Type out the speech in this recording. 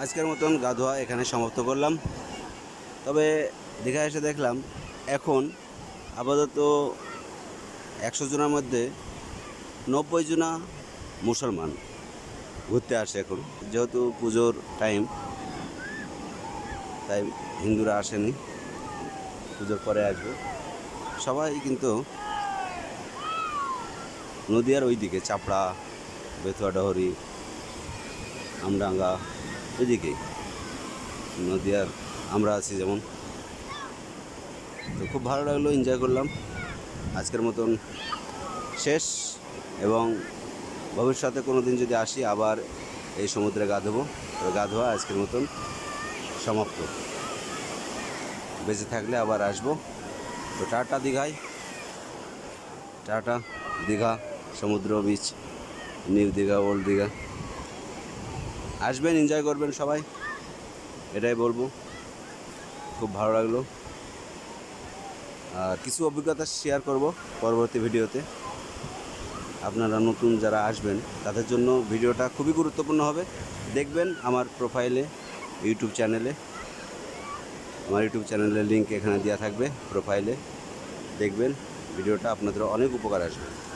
আজকের মতন গা ধোয়া এখানে সমাপ্ত করলাম। তবে দীঘায় এসে দেখলাম এখন আপাতত 100 জনের মধ্যে 90 জনা মুসলমান ঘুরতে আসে। এখন যেহেতু পুজোর টাইম, তাই হিন্দুরা আসেনি, পুজোর পরে আসবে। সবাই কিন্তু নদীয়ার ওই দিকে চাপড়া, বেথুয়া ডহরি, আমডাঙ্গা এদিকেই নদীয়ার আমরা আছি যেমন। তো খুব ভালো লাগলো, এনজয় করলাম। আজকের মতন শেষ, এবং ভবিষ্যতে কোনো দিন যদি আসি আবার এই সমুদ্রে গা ধোবো। তো গা ধোয়া আজকের মতন সমাপ্ত। বেঁচে থাকলে আবার আসবো। তো টাটা দীঘায়, টাটা দীঘা সমুদ্র beach, new Digha, old Digha. আসবেন, এনজয় করবেন সবাই, এটাই বলবো। খুব ভালো লাগলো। আর কিছু অভিজ্ঞতা শেয়ার করব পরবর্তী ভিডিওতে। আপনারা নতুন যারা আসবেন তাদের জন্য ভিডিওটা খুবই গুরুত্বপূর্ণ হবে। দেখবেন আমার প্রোফাইলে, ইউটিউব চ্যানেলে, আমার ইউটিউব চ্যানেলের লিঙ্ক এখানে দেওয়া থাকবে প্রোফাইলে। দেখবেন ভিডিওটা, আপনাদের অনেক উপকার আসবে।